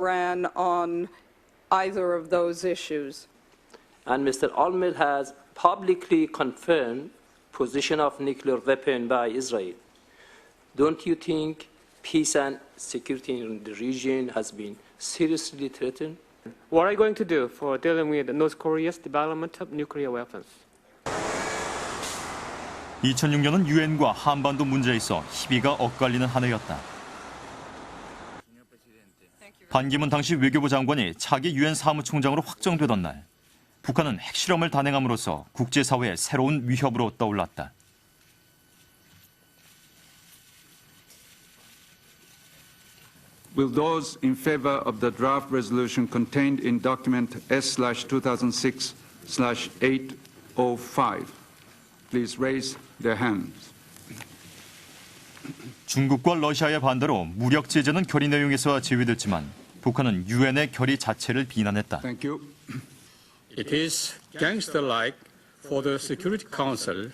Iran on either of those issues. And Mr. Ahmed has publicly confirmed position of nuclear weapon by Israel. Don't you think peace and security in the region has been seriously threatened? What are you going to do for dealing with North Korea's development of nuclear weapons? 2006년은 유엔과 한반도 문제에 있어 희비가 엇갈리는 한 해였다. 반기문 당시 외교부 장관이 차기 유엔 사무총장으로 확정되던 날, 북한은 핵실험을 단행함으로써 국제사회의 새로운 위협으로 떠올랐다. Will those in favor of the draft resolution contained in document S/2006/805 please raise their hands. 중국과 러시아의 반대로 무력 제재는 결의 내용에서 제외됐지만 북한은 유엔의 결의 자체를 비난했다. Thank you. It is gangster-like for the Security Council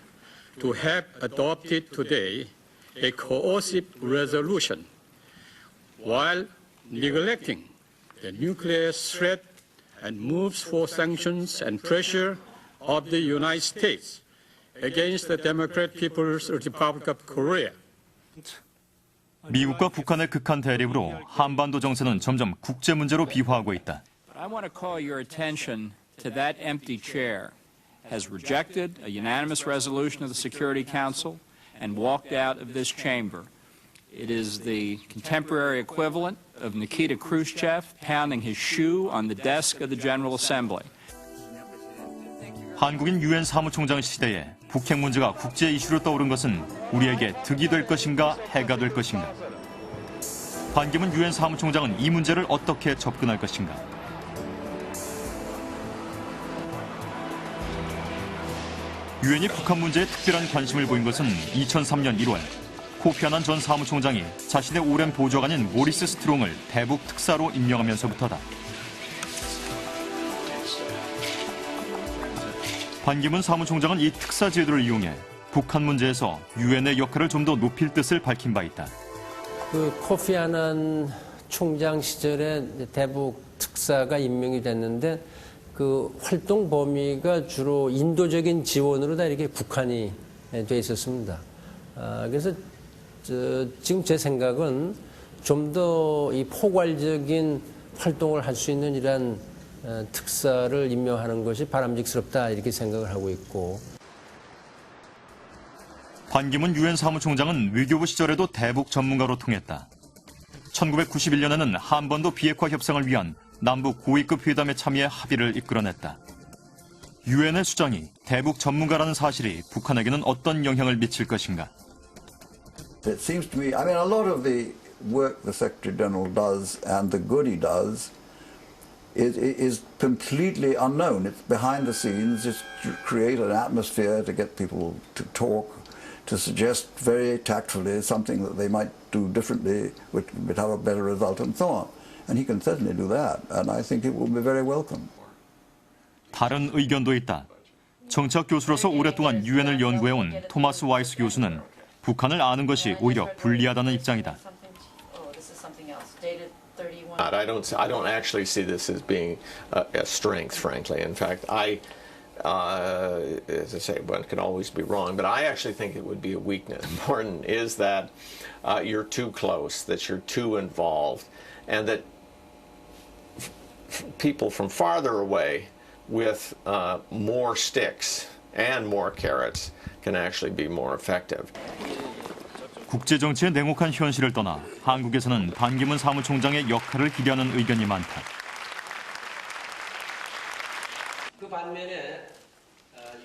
to have adopted today a coercive resolution while neglecting the nuclear threat and moves for sanctions and pressure of the United States against the Democratic People's Republic of Korea. 미국과 북한의 극한 대립으로 한반도 정세는 점점 국제 문제로 비화하고 있다. I want to call your attention to that empty chair has rejected a unanimous resolution of the Security Council and walked out of this chamber. It is the contemporary equivalent of Nikita Khrushchev pounding his shoe on the desk of the General Assembly. 한국인 유엔 사무총장 시대에 북핵 문제가 국제 이슈로 떠오른 것은 우리에게 득이 될 것인가 해가 될 것인가. 반기문 유엔 사무총장은 이 문제를 어떻게 접근할 것인가. 유엔이 북한 문제에 특별한 관심을 보인 것은 2003년 1월 코피 아난 전 사무총장이 자신의 오랜 보좌관인 모리스 스트롱을 대북 특사로 임명하면서부터다. 반기문 사무총장은 이 특사 제도를 이용해 북한 문제에서 유엔의 역할을 좀 더 높일 뜻을 밝힌 바 있다. 코피 아난 총장 시절에 대북 특사가 임명이 됐는데 그 활동 범위가 주로 인도적인 지원으로 다 이렇게 국한이 돼 있었습니다. 그래서 지금 제 생각은 좀 더 이 포괄적인 활동을 할 수 있는 이러한 특사를 임명하는 것이 바람직스럽다 이렇게 생각을 하고 있고. 반기문 유엔 사무총장은 외교부 시절에도 대북 전문가로 통했다. 1991년에는 한반도 비핵화 협상을 위한 남북 고위급 회담에 참여해 합의를 이끌어냈다. 유엔의 수장이 대북 전문가라는 사실이 북한에게는 어떤 영향을 미칠 것인가? It seems to me, I mean, a lot of the work the Secretary General does and the good he does is completely unknown. It's behind the scenes, just to create an atmosphere to get people to talk, to suggest very tactfully something that they might do differently, which would have a better result, and so on. And he can certainly do that, and I think it will be very welcome. 다른 의견도 있다. 정치학 교수로서 오랫동안 유엔을 연구해온 토마스 와이스 교수는 북한을 아는 것이 오히려 불리하다는 입장이다. I don't actually see this as being a strength, frankly. In fact, as I say, one can always be wrong, but I actually think it would be a weakness. Important is that you're too close, that you're too involved, and that people from farther away with more sticks and more carrots can actually be more effective. 국제 정치의 냉혹한 현실을 떠나 한국에서는 반기문 사무총장의 역할을 기대하는 의견이 많다.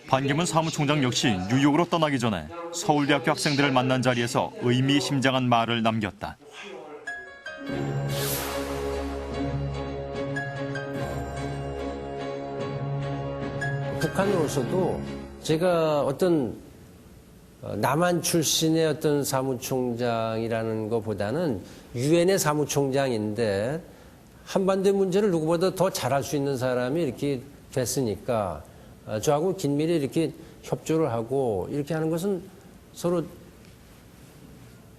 반기문 사무총장 역시 뉴욕으로 떠나기 전에 서울대학교 학생들을 만난 자리에서 의미심장한 말을 남겼다. 북한으로서도 제가 어떤 남한 출신의 어떤 사무총장이라는 것보다는 유엔의 사무총장인데 한반도 문제를 누구보다 더 잘할 수 있는 사람이 이렇게 됐으니까 저하고 긴밀히 이렇게 협조를 하고 이렇게 하는 것은 서로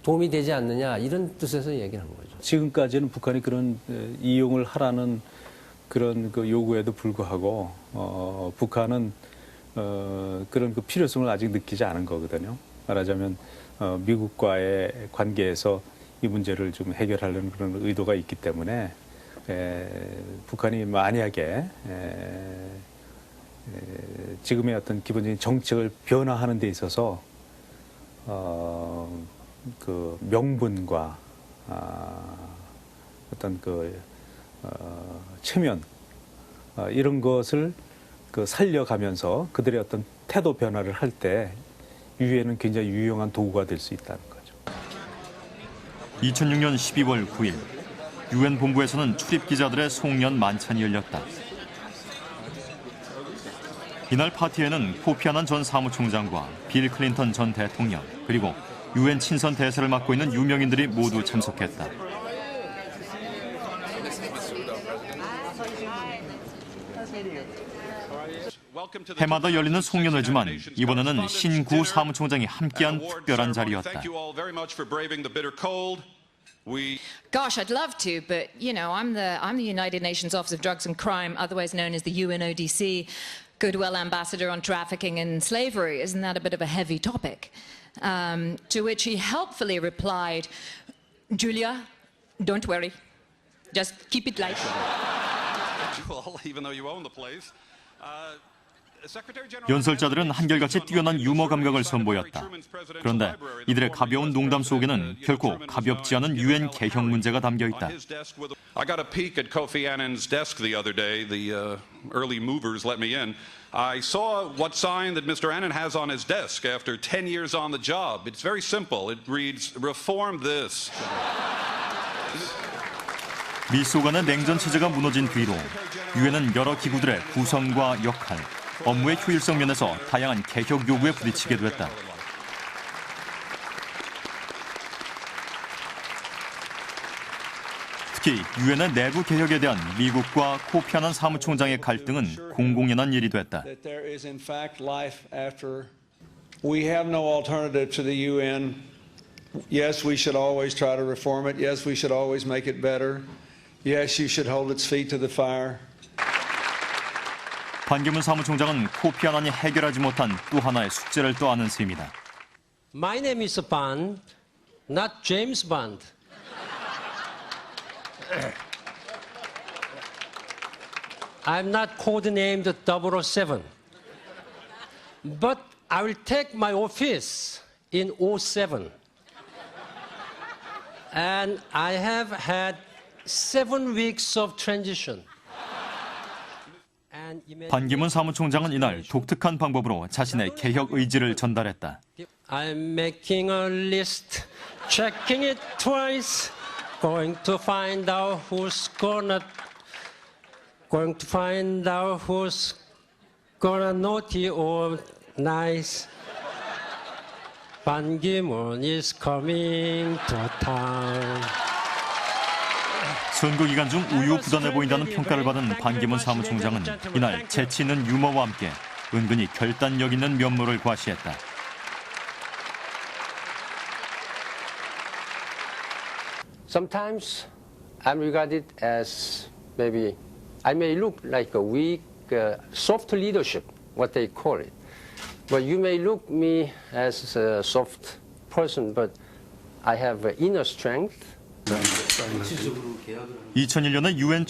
도움이 되지 않느냐 이런 뜻에서 얘기를 한 거죠. 지금까지는 북한이 그런 이용을 하라는 그런 그 요구에도 불구하고 북한은 그런 그 필요성을 아직 느끼지 않은 거거든요. 말하자면 미국과의 관계에서 이 문제를 좀 해결하려는 그런 의도가 있기 때문에 북한이 만약에 지금의 어떤 기본적인 정책을 변화하는 데 있어서 그 명분과 어떤 그 체면 이런 것을 그 살려가면서 그들의 어떤 태도 변화를 할 때 유엔은 굉장히 유용한 도구가 될 수 있다는 거죠. 2006년 12월 9일 유엔 본부에서는 출입 기자들의 송년 만찬이 열렸다. 이날 파티에는 코피 아난 전 사무총장과 빌 클린턴 전 대통령 그리고 유엔 친선 대사를 맡고 있는 유명인들이 모두 참석했다. 해마다 열리는 송년회지만 이번에는 신구 사무총장이 함께한 특별한 자리였다. Gosh, I'd love to, but you know, I'm the United Nations Office of Drugs and Crime, otherwise known as the UNODC Goodwill Ambassador on Trafficking and Slavery. Isn't that a bit of a heavy topic? To which he helpfully replied, Julia, don't worry, just keep it light. Even though you own the place. 연설자들은 한결같이 뛰어난 유머 감각을 선보였다. 그런데 이들의 가벼운 농담 속에는 결코 가볍지 않은 유엔 개혁 문제가 담겨 있다. I got a peek at Kofi Annan's desk the other day. The early movers let me in. I saw what sign that Mr. Annan has on his desk after 10 years on the job. It's very simple. It reads, "Reform this." 미소 간의 냉전 체제가 무너진 뒤로 유엔은 여러 기구들의 구성과 역할, 업무의 효율성 면에서 다양한 개혁 요구에 부딪히게 됐다. 특히 유엔의 내부 개혁에 대한 미국과 코피 아난 사무총장의 갈등은 공공연한 일이 됐다. We have no alternative to the UN. Yes, we should always try to reform it. Yes, we should always make it better. Yes, you should hold its feet to the fire. 반기문 사무총장은 코피 아난이 해결하지 못한 또 하나의 숙제를 떠안은 셈이다. My name is Bond, not James Bond. I'm not codenamed 007. But I will take my office in 07. And I have had 7 weeks of transition. 반기문 사무총장은 이날 독특한 방법으로 자신의 개혁 의지를 전달했다. I'm making a list, checking it twice, going to find out who's gonna naughty or nice. 반기문 is coming to town. 선거 기간 중 우유부단해 보인다는 평가를 받은 반기문 사무총장은 이날 재치 있는 유머와 함께 은근히 결단력 있는 면모를 과시했다. Sometimes I'm regarded as maybe I may look like a weak, soft leadership, what they call it. But you may look me as a soft person, but I have inner strength. 2001년에 유엔